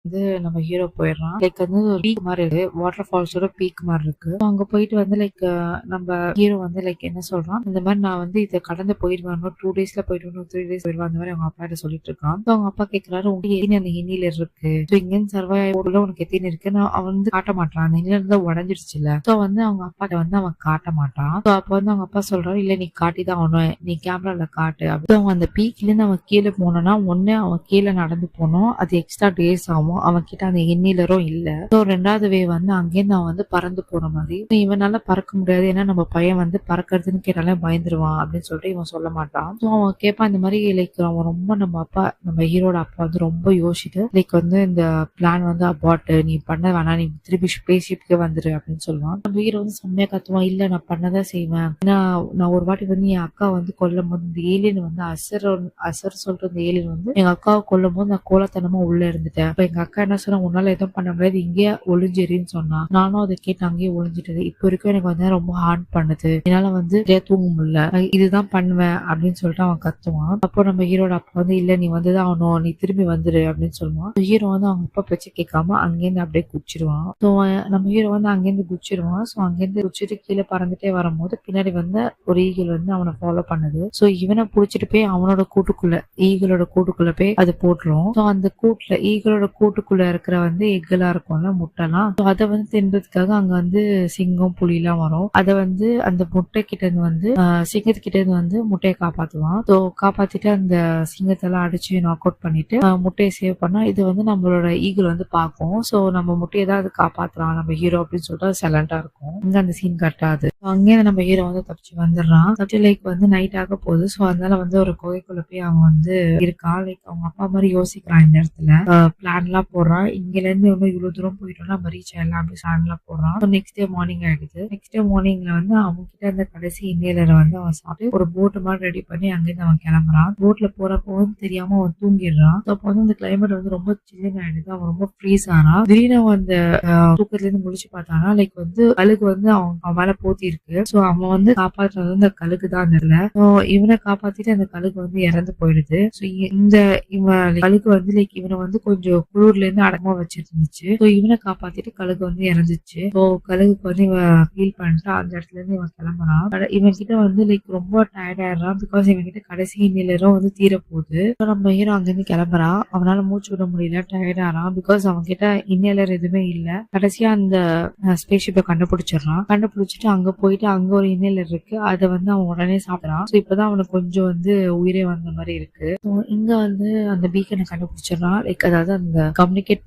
வந்து நம்ம ஹீரோ போயிடுறான். லைக் வந்து ஒரு பீக் மாதிரி இருக்கு, வாட்டர் ஃபால்ஸோட பீக் மாதிரி இருக்கு. So அங்க போயிட்டு வந்து லைக் நம்ம ஹீரோ வந்து லைக் என்ன சொல்றான், இந்த மாதிரி நான் வந்து இதை கடந்து போயிடுவேன், 2 டேஸ்ல போயிடுவேன், 3 டேஸ் போயிடுவேன், அந்த மாதிரி அவங்க அப்பா கிட்ட சொல்லிட்டு இருக்கான். So அவங்க அப்பா கேட்கிறாரு, உங்களுக்கு எத்தனை அந்த ஹிந்தில இருக்கு, ஸோ இங்கேருந்து சர்வை போர்டுல உனக்கு எத்தனை இருக்கு, நான் அவன் வந்து காட்ட மாட்டான், அந்த ஹிந்தில இருந்தா உடஞ்சிருச்சு இல்ல. ஸோ வந்து அவங்க அப்பாட்ட வந்து அவன் காட்ட மாட்டான். ஸோ அப்போ வந்து அவங்க அப்பா சொல்றாரு, இல்ல நீ காட்டிதான் ஆகணும், நீ கேமரால காட்டு. அப்படி அவன் அந்த பீக்ல இருந்து அவன் கீழே போனோம்னா ஒண்ணு அவன் கீழே நடந்து போனோம், அது எக்ஸ்ட்ரா டேஸ் ஆகும், அவன் கிட்ட அந்த எண்ணிலரும் இல்ல. ஸோ ரெண்டாவது வே வந்து அங்கேருந்து அவன் வந்து பறந்து போற மாதிரி. இவனால பறக்க முடியாது, ஏன்னா நம்ம பையன் வந்து பறக்கிறதுன்னு கேட்டாலே பயந்துருவான் அப்படின்னு சொல்லிட்டு இவன் சொல்ல மாட்டான். ஸோ அவன் கேட்பான் இந்த மாதிரி லைக் அவன் ரொம்ப நம்ம ஹீரோட அப்பா வந்து ரொம்ப யோசிச்சுட்டு லைக் வந்து இந்த பிளான் வந்து அபார்ட், நீ பண்ண வேணாம், நீ திருப்பி ஸ்பேஸ்ஷிப்க்கு வந்துரு அப்படின்னு சொல்லுவான். நம்ம ஹீரோ வந்து செம்மையா கத்துவான், இல்ல நான் பண்ணதான் செய்வேன், ஏன்னா நான் ஒரு வாட்டி வந்து என் அக்கா வந்து கொல்லும் போது இந்த ஏலியன் வந்து அசர் சொல்ற இந்த ஏலியன் வந்து எங்க அக்காவை கொல்லும் போது நான் கோலத்தனமா உள்ள இருந்துட்டேன். இப்ப எங்க அக்கா என்ன சொன்னா, உன்னால எதுவும் பண்ண முடியாது, இங்கே ஒளிஞ்சிருன்னு சொன்னா. நானும் அதை கேட்டு அங்கேயே ஒளிஞ்சிட்டது. இப்போ வரைக்கும் எனக்கு வந்து ரொம்ப ஹார்ட் பண்ணுது, என்னால வந்து தூங்க முடியல, இதுதான் பண்ணுவேன் அப்படின்னு சொல்லிட்டு அவன் கத்துவான். அப்போ நம்ம ஹீரோட அப்பா வந்து இல்ல நீ வந்துதான் ஆகணும், நீ திரும்பி வந்துரு அப்படின்னு சொல்லுவான். ஹீரோ வந்து அவங்க அப்பா பேச்ச கேட்காம அங்கேருந்து அப்படியே குச்சிருவான். ஸோ நம்ம ஹீரோ வந்து அங்கேருந்து குச்சிருவான். ஸோ அங்கேருந்து குச்சிட்டு கீழே பறந்துட்டே வரும்போது பின்னாடி வந்து ஒரு ஈகிள் வந்து அவனை ஃபாலோ பண்ணுது. ஸோ இவனை புடிச்சிட்டு போய் அவனோட கூட்டுக்குள்ள, ஈகிளோட கூட்டுக்குள்ள போய் அது போட்டுரும். ஸோ அந்த கூட்டுல ஈகிளோட கூட்டுக்குள்ள இருக்கிற வந்து எக்கெல்லாம் இருக்கும்ல, முட்டைலாம், ஸோ அதை வந்து தின்றதுக்காக அங்க வந்து சிங்கம் புலி எல்லாம் வரும். அதை வந்து அந்த முட்டை கிட்ட இருந்து வந்து சிங்கத்துக்கிட்ட இருந்து வந்து முட்டையை காப்பாத்துவான். ஸோ காப்பாத்திட்டு அந்த சிங்கத்தெல்லாம் அடிச்சு நாக் அவுட் பண்ணிட்டு முட்டையை சேவ் பண்ணா இது வந்து நம்மளோட ஈகிள் வந்து பார்க்கும். ஸோ நம்ம முட்டையை தான் அது காப்பாத்துறான் நம்ம ஹீரோ அப்படின்னு சொல்லிட்டு சைலண்டா இருக்கும். இங்க அந்த சீன் கட்டாது. அங்கேயே நம்ம ஹீரோ வந்து தப்பிச்சு வந்துடுறான். தப்பிச்சு லைக் வந்து நைட் ஆக போகுது. ஸோ அதனால வந்து ஒரு குகைக்குள்ள போய் அவன் வந்து இருக்கான். லைக் அவங்க அப்பா மாதிரி யோசிக்கிறான், இந்த இடத்துல பிளான் எல்லாம் போடுறான், இங்கல இருந்து இவ்வளவு தூரம் போயிட்டோம்னா நம்ம ரீச் ஆயிடலாம் அப்படி பிளான் எல்லாம் போடுறான். நெக்ஸ்ட் டே மார்னிங் ஆயிடுது. நெக்ஸ்ட் டே மார்னிங்ல வந்து அவங்க கிட்ட இருந்த கடைசி இன்னேலரை வந்து அவன் சாப்பிட்டு ஒரு போட்டு மாதிரி ரெடி பண்ணி அங்கிருந்து அவன் கிளம்புறான். போட்ல போறப்போ வந்து தெரியாம அவன் தூங்கிடுறான். அப்போ வந்து அந்த கிளைமேட் வந்து ரொம்ப சில்லுன்னு ஆயிடுது. அவன் ரொம்ப ஃப்ரீஸ் ஆனான். திடீர்னு அவன் அந்த தூக்கத்துல இருந்து முடிச்சு பார்த்தானா லைக் வந்து கழுகு வந்து அவன் மேல போத்தி இருக்கு. ஸோ அவன் வந்து காப்பாற்றுறது அந்த கழுகு தான் இல்ல. இவனை காப்பாத்திட்டு அந்த கழுகு வந்து இறந்து போயிடுது. ஸோ இந்த இவன் கழுகு வந்து லைக் இவனை வந்து கொஞ்சம் குளிர்ல இருந்து அடக்கமா வச்சிட்டு இருந்துச்சு. ஸோ இவனை காப்பாத்திட்டு கழுகு வந்து இறந்துச்சு. ஸோ கழுகுக்கு வந்து இவன் ஃபீல் பண்ணிட்டு அந்த இடத்துல இருந்து இவன் கிளம்புறான். இவன் கிட்ட வந்து லைக் ரொம்ப டயர்ட் ஆயிடுறான். பிகாஸ் இவன் கிட்ட கடைசி இன்னிலரும் வந்து தீர போகுது. நம்ம ஹீரோ அங்கிருந்து கிளம்புறான். அவனால மூச்சு விட முடியல, டயர்ட் ஆறான். பிகாஸ் அவன் கிட்ட இன்னேலர் எதுவுமே இல்ல. கடைசியா அந்த ஸ்பேஸ்ஷிப்பை கண்டுபிடிச்சிடறான். கண்டுபிடிச்சிட்டு அங்க போயிட்டு அங்க ஒரு இன்னேலர் இருக்கு, அதை வந்து அவன் உடனே சாப்பிடுறான். ஸோ இப்பதான் அவனுக்கு கொஞ்சம் வந்து உயிரே வந்த மாதிரி இருக்கு. இங்க வந்து அந்த பீக்கனை கண்டுபிடிச்சிடறான். லைக் அதாவது அந்த கம்யூனிகேட்